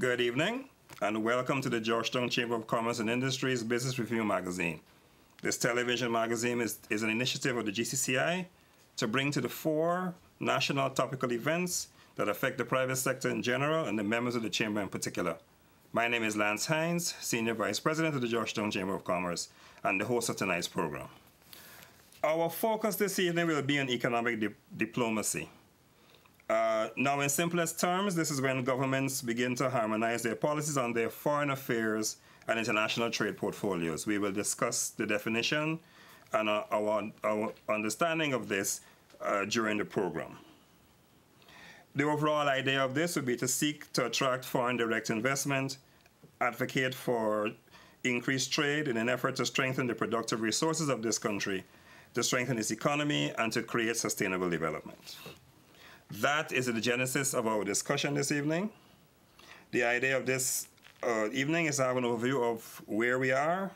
Good evening, and welcome to the Georgetown Chamber of Commerce and Industry's Business Review magazine. This television magazine is an initiative of the GCCI to bring to the fore national topical events that affect the private sector in general and the members of the Chamber in particular. My name is Lance Hines, Senior Vice President of the Georgetown Chamber of Commerce and the host of tonight's program. Our focus this evening will be on economic diplomacy. Now, in simplest terms, this is when governments begin to harmonize their policies on their foreign affairs and international trade portfolios. We will discuss the definition and our understanding of this during the program. The overall idea of this would be to seek to attract foreign direct investment, advocate for increased trade in an effort to strengthen the productive resources of this country, to strengthen its economy, and to create sustainable development. That is the genesis of our discussion this evening. The idea of this evening is to have an overview of where we are,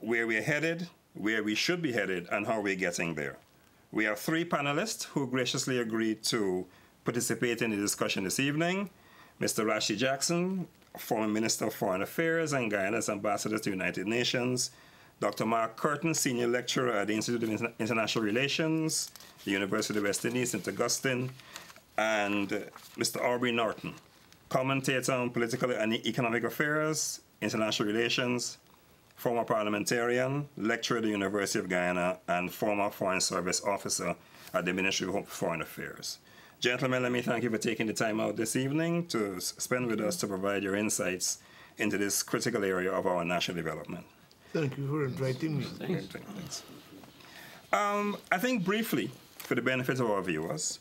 where we're headed, where we should be headed, and how we're getting there. We have three panelists who graciously agreed to participate in the discussion this evening. Mr. Rashi Jackson, former Minister of Foreign Affairs and Guyana's Ambassador to the United Nations. Dr. Mark Curtin, Senior Lecturer at the Institute of International Relations, the University of West Indies, St. Augustine, and Mr. Aubrey Norton, commentator on political and economic affairs, international relations, former parliamentarian, lecturer at the University of Guyana, and former Foreign Service officer at the Ministry of Foreign Affairs. Gentlemen, let me thank you for taking the time out this evening to spend with us to provide your insights into this critical area of our national development. Thank you for inviting me. Thanks. I think briefly, for the benefit of our viewers,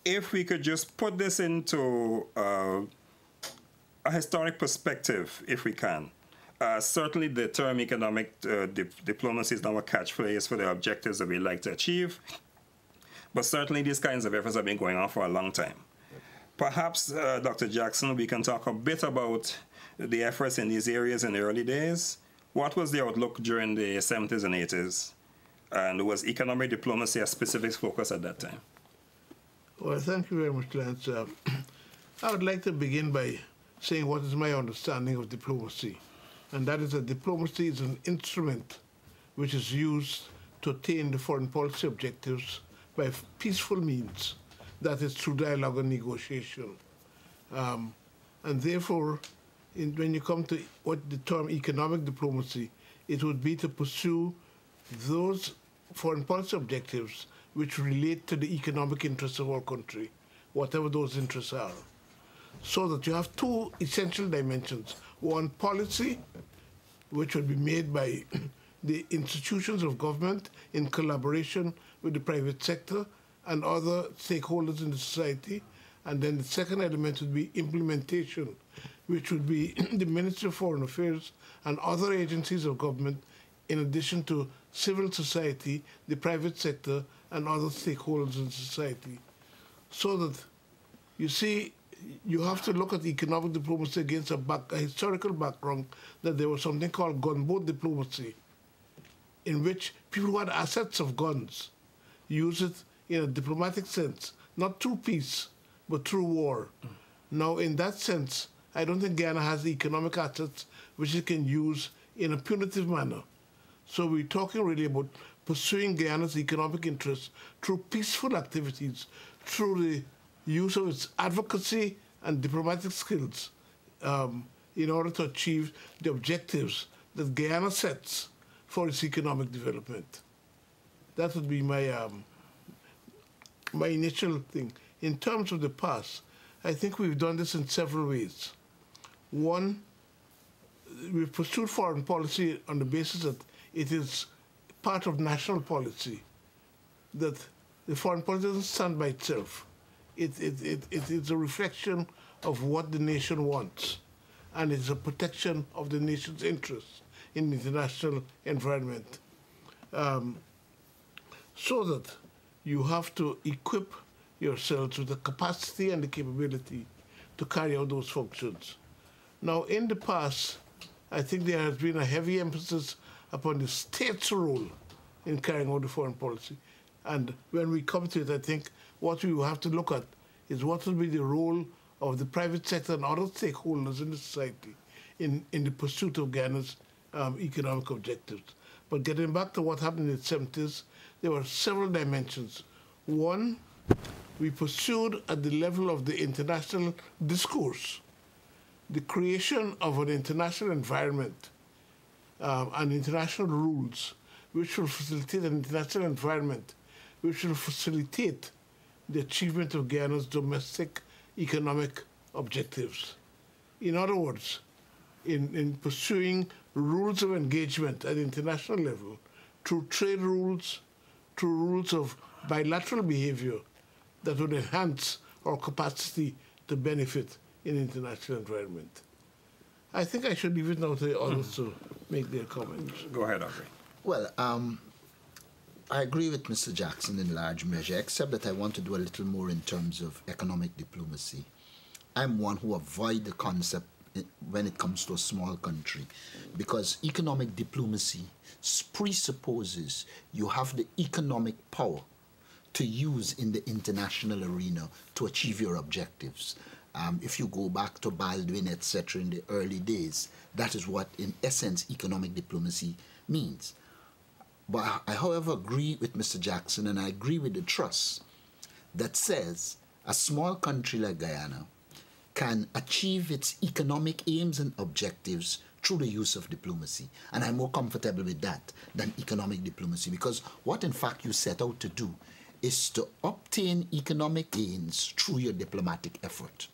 if we could just put this into a historic perspective, if we can. Certainly the term economic diplomacy is now a catchphrase for the objectives that we like to achieve, but certainly these kinds of efforts have been going on for a long time. Perhaps, Dr. Jackson, we can talk a bit about the efforts in these areas in the early days. What was the outlook during the 70s and 80s? And was economic diplomacy a specific focus at that time? Well, thank you very much, Lance. I would like to begin by saying what is my understanding of diplomacy. And that is that diplomacy is an instrument which is used to attain the foreign policy objectives by peaceful means. That is through dialogue and negotiation. And therefore, when you come to what the term economic diplomacy, it would be to pursue those foreign policy objectives which relate to the economic interests of our country, whatever those interests are. So that you have two essential dimensions. One, policy, which would be made by the institutions of government in collaboration with the private sector and other stakeholders in the society. And then the second element would be implementation, which would be the Ministry of Foreign Affairs and other agencies of government, in addition to civil society, the private sector, and other stakeholders in society. So that, you see, you have to look at economic diplomacy against a historical background that there was something called gunboat diplomacy, in which people who had assets of guns use it in a diplomatic sense, not through peace, but through war. Now, in that sense, I don't think Guyana has the economic assets which it can use in a punitive manner. So we're talking really about pursuing Guyana's economic interests through peaceful activities, through the use of its advocacy and diplomatic skills in order to achieve the objectives that Guyana sets for its economic development. That would be my, my initial thing. In terms of the past, I think we've done this in several ways. One, we've pursued foreign policy on the basis that it is part of national policy, that the foreign policy doesn't stand by itself. It is a reflection of what the nation wants, and it's a protection of the nation's interests in the international environment. So that you have to equip yourselves with the capacity and the capability to carry out those functions. Now, in the past, I think there has been a heavy emphasis upon the state's role in carrying out the foreign policy. And when we come to it, I think what we will have to look at is what will be the role of the private sector and other stakeholders in the society in the pursuit of Ghana's economic objectives. But getting back to what happened in the 70s, there were several dimensions. One, we pursued at the level of the international discourse the creation of an international environment and international rules which will facilitate an international environment which will facilitate the achievement of Guyana's domestic economic objectives. In other words, in pursuing rules of engagement at the international level through trade rules, through rules of bilateral behavior that would enhance our capacity to benefit in the international environment. I think I should leave it now to the others to make their comments. Go ahead, Audrey. Well, I agree with Mr. Jackson in large measure, except that I want to do a little more in terms of economic diplomacy. I'm one who avoid the concept when it comes to a small country, because economic diplomacy presupposes you have the economic power to use in the international arena to achieve your objectives. If you go back to Baldwin, etc., in the early days, that is what, in essence, economic diplomacy means. But I, however, agree with Mr. Jackson, and I agree with the trust that says a small country like Guyana can achieve its economic aims and objectives through the use of diplomacy. And I'm more comfortable with that than economic diplomacy, because what, in fact, you set out to do is to obtain economic gains through your diplomatic effort.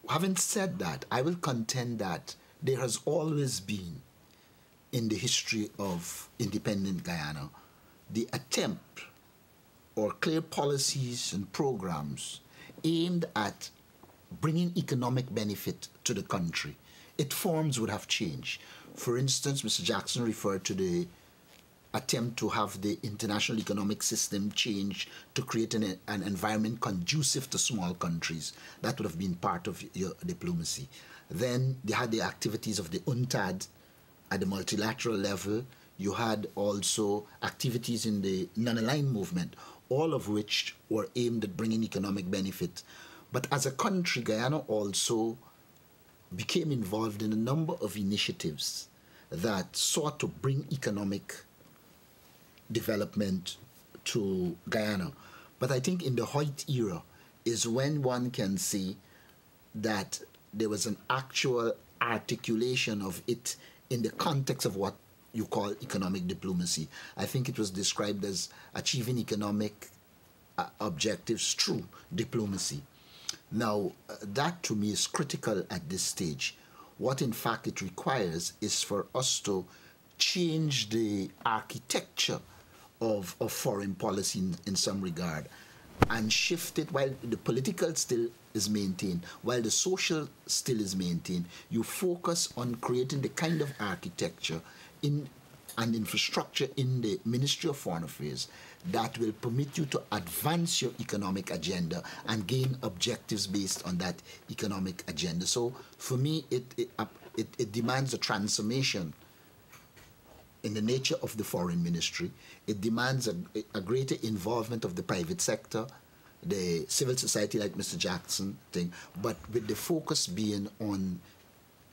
Having said that, I will contend that there has always been, in the history of independent Guyana, the attempt or clear policies and programs aimed at bringing economic benefit to the country. Its forms would have changed. For instance, Mr. Jackson referred to the attempt to have the international economic system change to create an environment conducive to small countries. That would have been part of your diplomacy. Then they had the activities of the UNTAD at the multilateral level. You had also activities in the non-aligned movement, all of which were aimed at bringing economic benefit. But as a country, Guyana also became involved in a number of initiatives that sought to bring economic development to Guyana. But I think in the Hoyt era is when one can see that there was an actual articulation of it in the context of what you call economic diplomacy. I think it was described as achieving economic objectives through diplomacy. Now, that to me is critical at this stage. What in fact it requires is for us to change the architecture of foreign policy in some regard and shift it while the political still is maintained, while the social still is maintained. You focus on creating the kind of architecture and infrastructure in the Ministry of Foreign Affairs that will permit you to advance your economic agenda and gain objectives based on that economic agenda. So for me, it demands a transformation in the nature of the foreign ministry. It demands a greater involvement of the private sector, the civil society like Mr. Jackson thing, but with the focus being on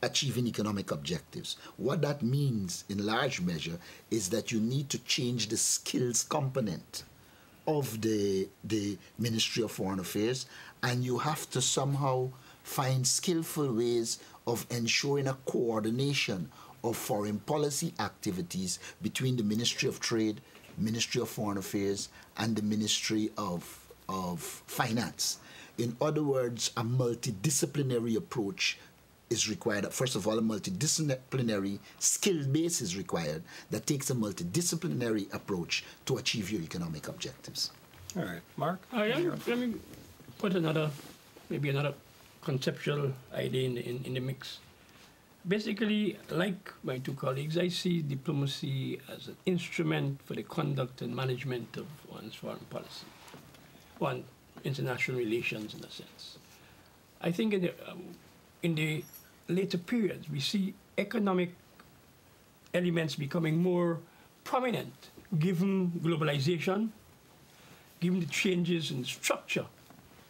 achieving economic objectives. What that means in large measure is that you need to change the skills component of the Ministry of Foreign Affairs, and you have to somehow find skillful ways of ensuring a coordination of foreign policy activities between the Ministry of Trade, Ministry of Foreign Affairs, and the Ministry of Finance. In other words, a multidisciplinary approach is required. First of all, a multidisciplinary skill base is required that takes a multidisciplinary approach to achieve your economic objectives. All right, Mark? Let me put maybe another conceptual idea in the mix. Basically, like my two colleagues, I see diplomacy as an instrument for the conduct and management of one's foreign policy, one international relations in a sense. I think in the later periods, we see economic elements becoming more prominent given globalization, given the changes in the structure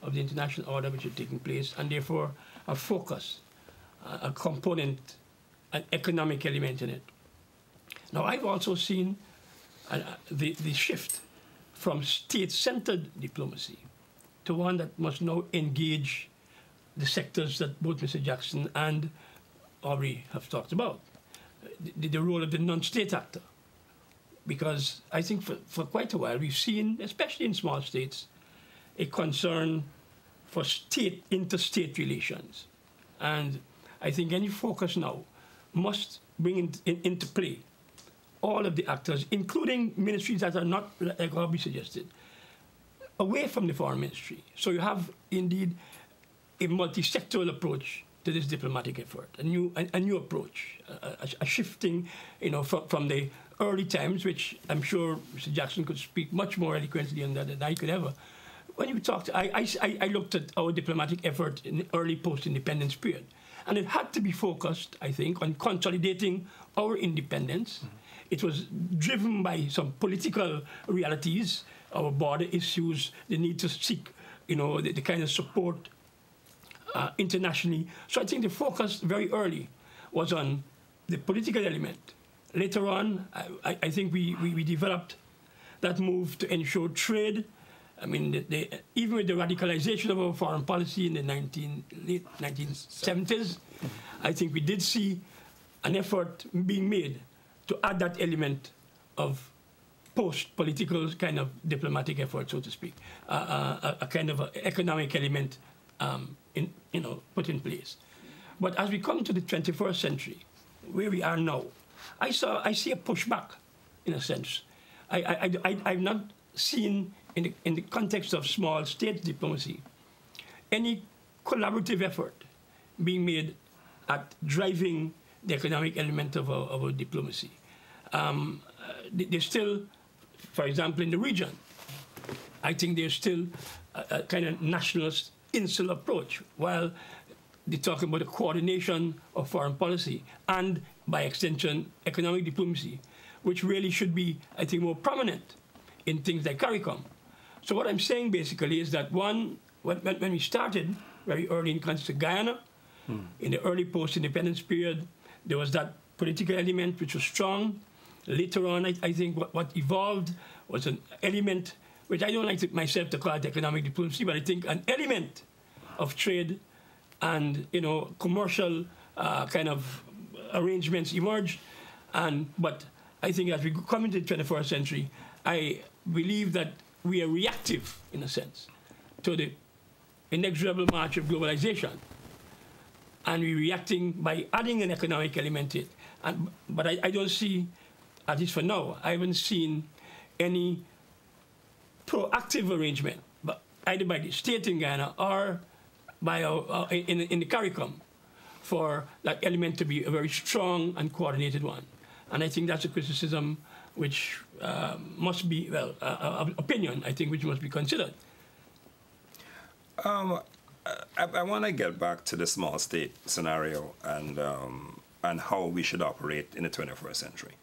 of the international order which is taking place, and therefore a focus, a component, an economic element in it. Now, I've also seen the shift from state-centered diplomacy to one that must now engage the sectors that both Mr. Jackson and Aubrey have talked about, the role of the non-state actor. Because I think for quite a while we've seen, especially in small states, a concern for interstate relations. And I think any focus now must bring into play all of the actors, including ministries that are not, like Aubrey suggested, away from the foreign ministry. So you have indeed a multi-sectoral approach to this diplomatic effort, a new approach, a shifting, from the early times, which I'm sure Mr. Jackson could speak much more eloquently on that than I could ever. When you talked, I looked at our diplomatic effort in the early post-independence period, and it had to be focused, I think, on consolidating our independence. Mm-hmm. It was driven by some political realities, our border issues, the need to seek, the kind of support internationally. So I think the focus very early was on the political element. Later on, I think we developed that move to ensure trade. I mean, even with the radicalization of our foreign policy in the late 1970s, I think we did see an effort being made to add that element of post-political kind of diplomatic effort, so to speak, a kind of economic element put in place. But as we come to the 21st century, where we are now, I see a pushback, in a sense. I've not seen, in the context of small state diplomacy, any collaborative effort being made at driving the economic element of our diplomacy. There's still, for example, in the region, I think there's still a kind of nationalist insular approach, while they talk about the coordination of foreign policy and, by extension, economic diplomacy, which really should be, I think, more prominent in things like CARICOM. So what I'm saying basically is that when we started very early in context of Guyana, in the early post-independence period, there was that political element which was strong. Later on, I think what evolved was an element, which I don't like myself to call it economic diplomacy, but I think an element of trade and commercial kind of arrangements emerged. But I think as we come into the 21st century, I believe that we are reactive, in a sense, to the inexorable march of globalization. And we're reacting by adding an economic element to it. But I don't see, at least for now, I haven't seen any proactive arrangement, but either by the state in Guyana or by in the CARICOM, for that element to be a very strong and coordinated one. And I think that's a criticism which must be, opinion, I think, which must be considered. I want to get back to the small state scenario and how we should operate in the 21st century.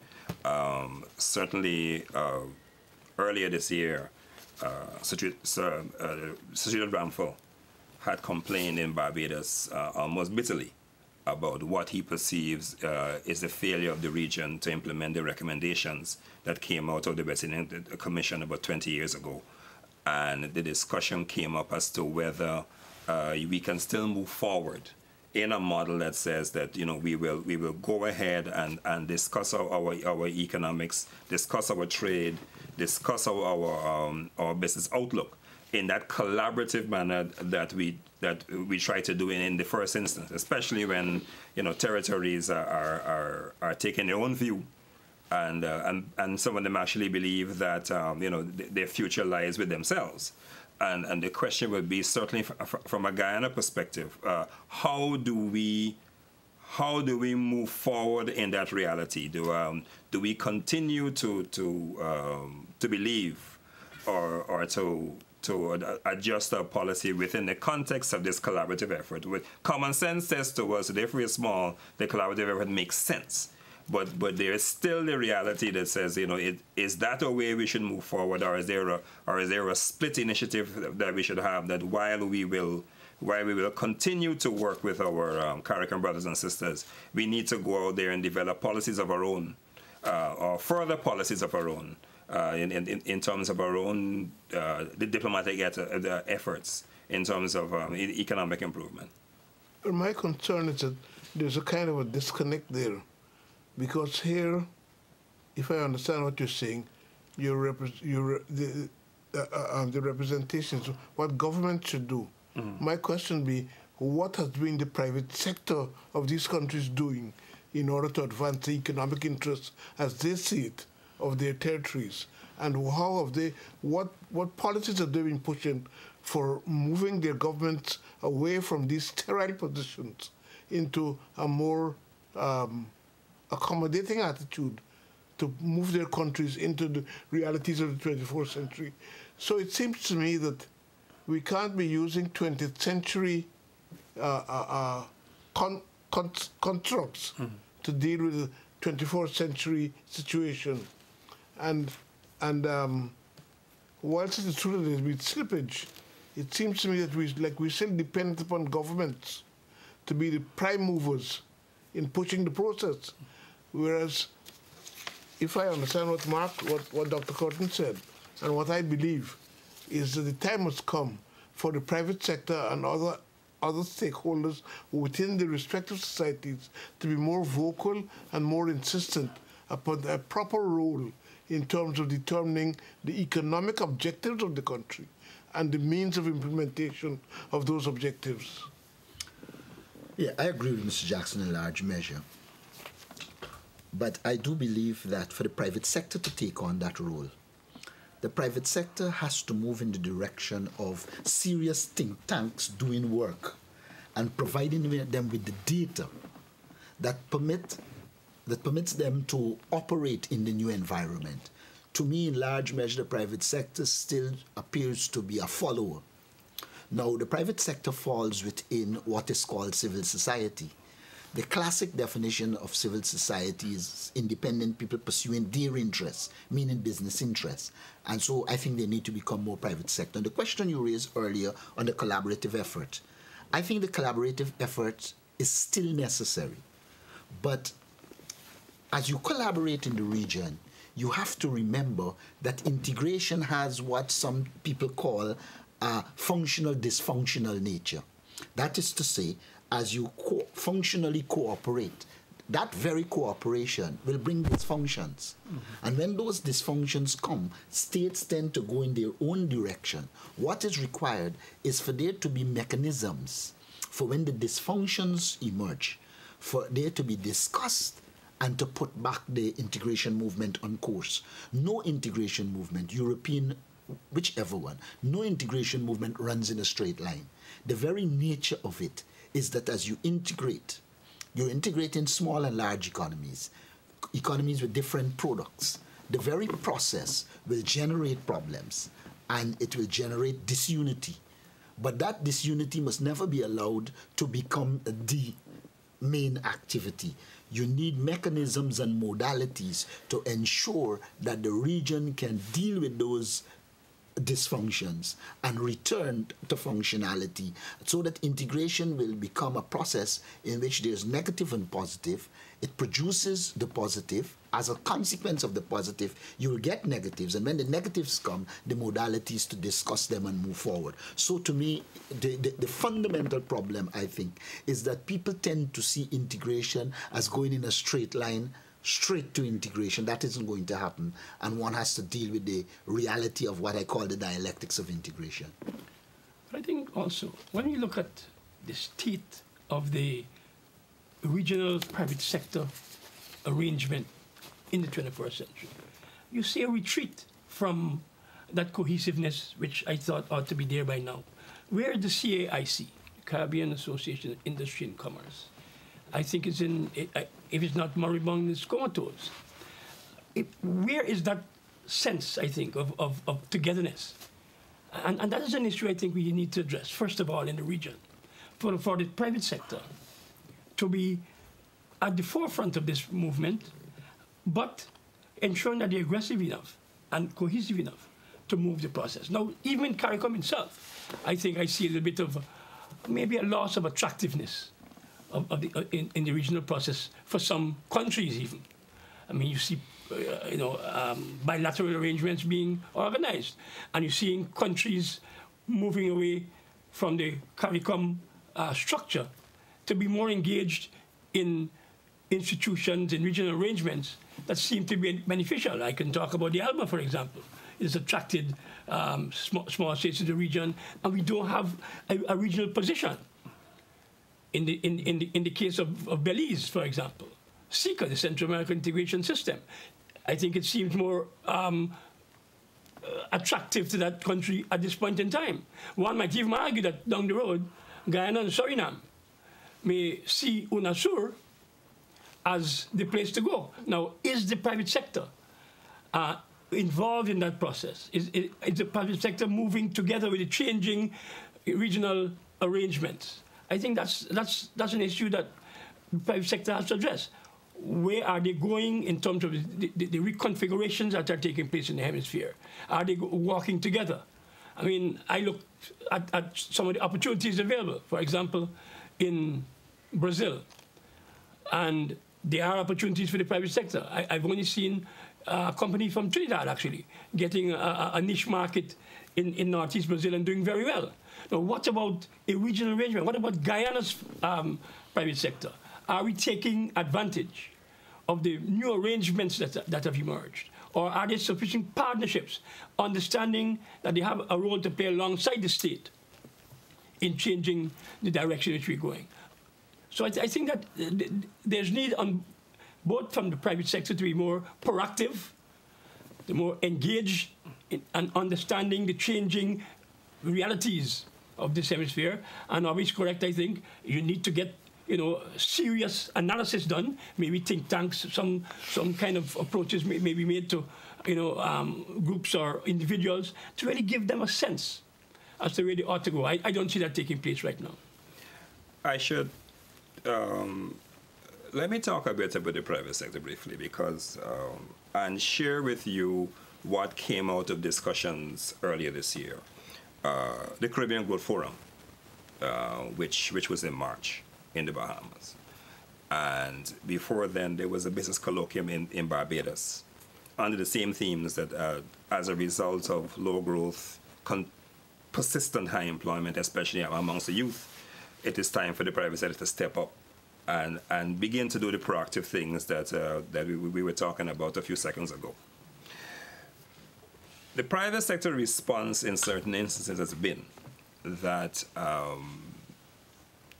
Certainly, earlier this year, Cecilia Bramford had complained in Barbados almost bitterly about what he perceives is the failure of the region to implement the recommendations that came out of the West Indian Commission about 20 years ago. And the discussion came up as to whether we can still move forward in a model that says that we will go ahead and discuss our economics, discuss our trade, discuss our business outlook in that collaborative manner that we try to do in the first instance, especially when territories are taking their own view, and some of them actually believe that their future lies with themselves. And the question would be, certainly from a Guyana perspective, how do we move forward in that reality? Do we continue to believe or to adjust our policy within the context of this collaborative effort? With common sense says to us that if we're small, the collaborative effort makes sense. but there is still the reality that says, is that a way we should move forward, or is there a split initiative that we should have, that while we will continue to work with our CARICOM brothers and sisters, we need to go out there and develop policies of our own, or further policies of our own, in terms of our own the diplomatic efforts in terms of economic improvement. Well, my concern is that there's a kind of a disconnect there, because here, if I understand what you're saying, the representations of what government should do. Mm-hmm. My question be, what has been the private sector of these countries doing in order to advance the economic interests as they see it of their territories, and how have they, what policies have they been pushing for moving their governments away from these sterile positions into a more accommodating attitude to move their countries into the realities of the 24th century. So it seems to me that we can't be using 20th century constructs to deal with the 24th century situation. And whilst it is true that there's been slippage, it seems to me that we're still dependent upon governments to be the prime movers in pushing the process. Whereas, if I understand what Dr. Curtin said, and what I believe, is that the time has come for the private sector and other stakeholders within the respective societies to be more vocal and more insistent upon a proper role in terms of determining the economic objectives of the country and the means of implementation of those objectives. Yeah, I agree with Mr. Jackson in large measure. But I do believe that for the private sector to take on that role, the private sector has to move in the direction of serious think tanks doing work and providing them with the data that permits them to operate in the new environment. To me, in large measure, the private sector still appears to be a follower. Now, the private sector falls within what is called civil society. The classic definition of civil society is independent people pursuing their interests, meaning business interests. And so I think they need to become more private sector. And the question you raised earlier on the collaborative effort, I think the collaborative effort is still necessary. But as you collaborate in the region, you have to remember that integration has what some people call a functional dysfunctional nature. That is to say, as you functionally cooperate, that very cooperation will bring dysfunctions. Mm-hmm. And when those dysfunctions come, states tend to go in their own direction. What is required is for there to be mechanisms for when the dysfunctions emerge, for there to be discussed and to put back the integration movement on course. No integration movement, European, whichever one, no integration movement runs in a straight line. The very nature of it is that as you integrate, you're integrating small and large economies with different products. The very process will generate problems and it will generate disunity. But that disunity must never be allowed to become the main activity. You need mechanisms and modalities to ensure that the region can deal with those dysfunctions and return to functionality so that integration will become a process in which there's negative and positive. It produces the positive. As a consequence of the positive, you will get negatives. And when the negatives come, the modalities to discuss them and move forward. So to me, the fundamental problem, I think, is that people tend to see integration as going in a straight line, straight to integration. That isn't going to happen. And one has to deal with the reality of what I call the dialectics of integration. But I think also, when you look at the state of the regional private sector arrangement in the 21st century, you see a retreat from that cohesiveness, which I thought ought to be there by now. Where the CAIC, Caribbean Association of Industry and Commerce, I think it's in, if it's not moribund, it's comatose. Where is that sense, I think, of togetherness? And that is an issue I think we need to address, first of all, in the region. For the private sector to be at the forefront of this movement but ensuring that they're aggressive enough and cohesive enough to move the process. Now, even in CARICOM itself, I think I see a little bit of maybe a loss of attractiveness in the regional process for some countries even. I mean, you see, bilateral arrangements being organized, and you're seeing countries moving away from the CARICOM structure to be more engaged in institutions and regional arrangements that seem to be beneficial. I can talk about the ALMA, for example. It's attracted small states to the region, and we don't have a regional position. In the case of Belize, for example, SICA, the Central American Integration System, I think it seems more attractive to that country at this point in time. One might even argue that down the road, Guyana and Suriname may see UNASUR as the place to go. Now, is the private sector involved in that process? Is the private sector moving together with the changing regional arrangements? I think that's an issue that the private sector has to address. Where are they going in terms of the reconfigurations that are taking place in the hemisphere? Are they working together? I mean, I look at some of the opportunities available, for example, in Brazil. And there are opportunities for the private sector. I've only seen a company from Trinidad, actually, getting a niche market in Northeast Brazil and doing very well. Now, what about a regional arrangement? What about Guyana's private sector? Are we taking advantage of the new arrangements that have emerged? Or are there sufficient partnerships, understanding that they have a role to play alongside the state in changing the direction in which we're going? So I think that there's need on both from the private sector to be more proactive, the more engaged in understanding the changing realities of this hemisphere. And always correct, I think, you need to get serious analysis done. Maybe think tanks, some kind of approaches may be made to groups or individuals to really give them a sense as to where they ought to go. I don't see that taking place right now. I should let me talk a bit about the private sector briefly, because and share with you what came out of discussions earlier this year. The Caribbean Growth Forum, which was in March in the Bahamas. And before then, there was a business colloquium in Barbados under the same themes that as a result of low growth, persistent high employment, especially amongst the youth, it is time for the private sector to step up and begin to do the proactive things that we were talking about a few seconds ago. The private sector response in certain instances has been that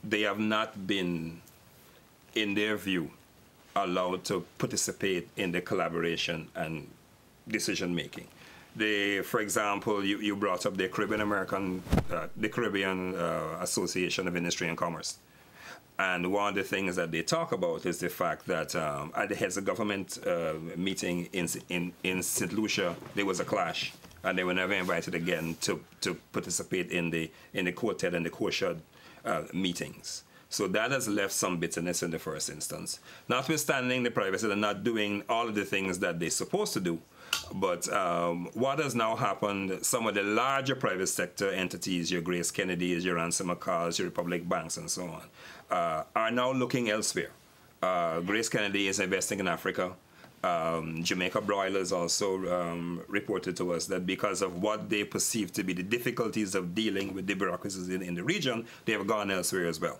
they have not been, in their view, allowed to participate in the collaboration and decision making. For example, you brought up the Caribbean Association of Industry and Commerce. And one of the things that they talk about is the fact that at the heads of government meeting in St. Lucia, there was a clash, and they were never invited again to participate in the quartet and the COSHUD meetings. So that has left some bitterness in the first instance. Notwithstanding the private sector not doing all of the things that they're supposed to do, but what has now happened, some of the larger private sector entities, your Grace Kennedy's, your Ransom McCall's, your Republic Banks, and so on, are now looking elsewhere. Grace Kennedy is investing in Africa. Jamaica Broilers also reported to us that because of what they perceive to be the difficulties of dealing with the bureaucracies in the region, they have gone elsewhere as well.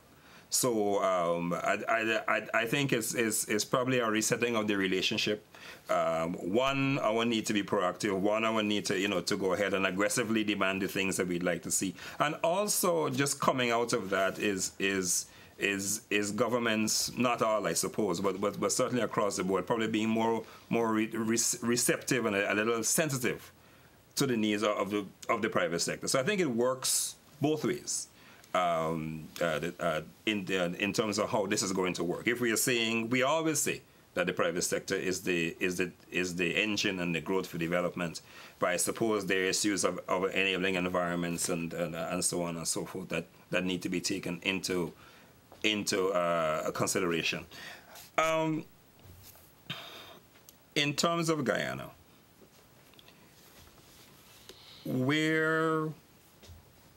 So I think it's probably a resetting of the relationship. One, our need to be proactive. One, our need to to go ahead and aggressively demand the things that we'd like to see. And also, just coming out of that is governments, not all I suppose, but certainly across the board, probably being more receptive and a little sensitive to the needs of the private sector. So I think it works both ways. In terms of how this is going to work. If we are saying, we always say that the private sector is the engine and the growth for development, but I suppose there are issues of enabling environments and so on and so forth that need to be taken into consideration. In terms of Guyana,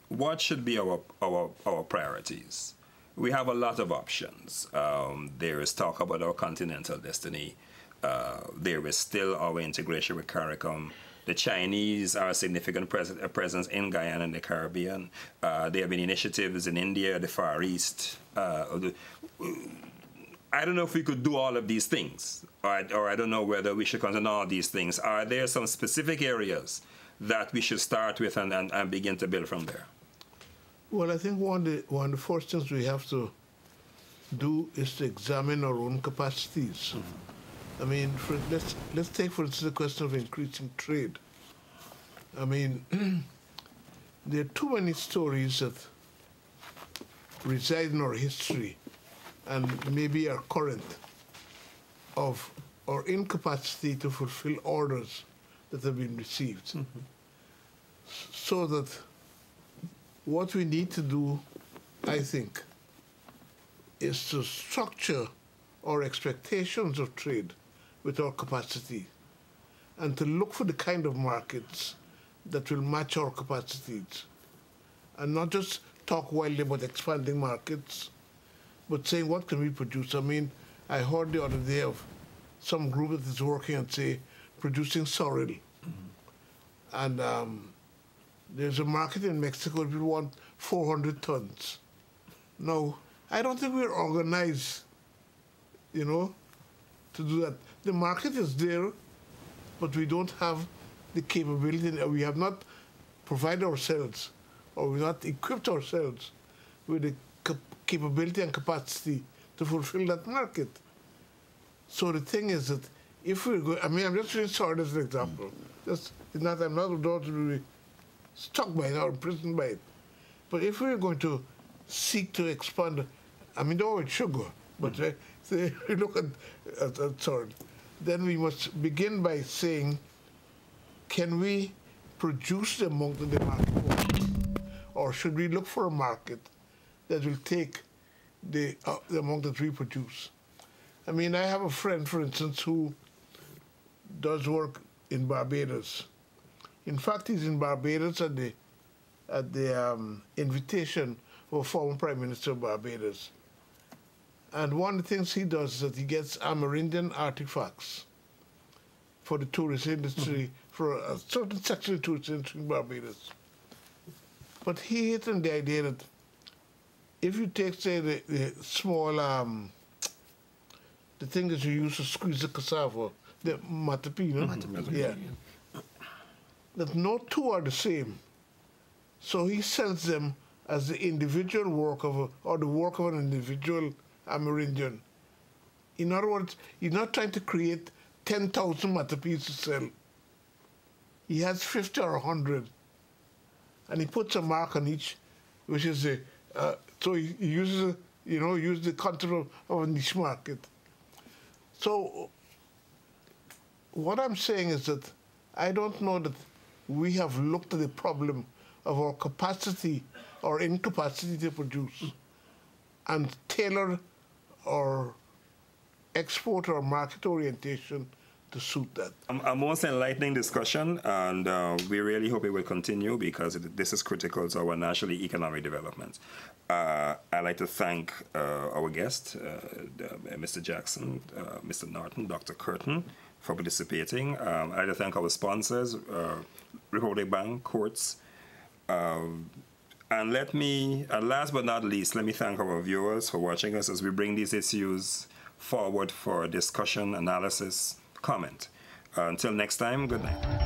what should be our priorities? We have a lot of options. There is talk about our continental destiny. There is still our integration with CARICOM. The Chinese are a significant presence in Guyana and the Caribbean. There have been initiatives in India, the Far East. I don't know if we could do all of these things, or I don't know whether we should consider all these things. Are there some specific areas that we should start with and begin to build from there? Well, I think one of the first things we have to do is to examine our own capacities. I mean, let's take, for instance, the question of increasing trade. I mean, there are too many stories that reside in our history and maybe are current of our incapacity to fulfill orders that have been received. So that what we need to do, I think, is to structure our expectations of trade with our capacity and to look for the kind of markets that will match our capacities. And not just talk wildly about expanding markets, but saying what can we produce. I mean, I heard the other day of some group that is working on, say, producing sorrel. And there's a market in Mexico that will want 400 tons. Now, I don't think we're organized, you know, to do that. The market is there, but we don't have the capability. We have not provided ourselves, or we've not equipped ourselves with the capability and capacity to fulfill that market. So the thing is that if we're going, I mean, I'm just using sorrel as an example. I'm not going to be stuck by it or imprisoned by it. But if we're going to seek to expand, I mean, don't with sugar, but say we look at sorrel, then we must begin by saying, can we produce the amount that the market wants? Or should we look for a market that will take the amount that we produce? I mean, I have a friend, for instance, who does work in Barbados. In fact, he's in Barbados at the invitation of a former Prime Minister of Barbados. And one of the things he does is that he gets Amerindian artifacts for the tourist industry, for a certain section of the tourist industry in Barbados. But he hit on the idea that if you take, say, the small, the thing that you use to squeeze the cassava, the matapino, yeah, that no two are the same. So he sells them as the individual work of or the work of an individual Amerindian. In other words, he's not trying to create 10,000 matapis to sell. He has 50 or 100, and he puts a mark on each, which is a. So he uses, use the concept of a niche market. So what I'm saying is that I don't know that we have looked at the problem of our capacity or incapacity to produce and tailor our export or market orientation to suit that. A most enlightening discussion, and we really hope it will continue because this is critical to our national economic development. I'd like to thank our guest, Mr. Jackson, Mr. Norton, Dr. Curtin, for participating. I'd like to thank our sponsors, Republic Bank, Courts, and last but not least, let me thank our viewers for watching us as we bring these issues forward for discussion, analysis, comment. Until next time, good night.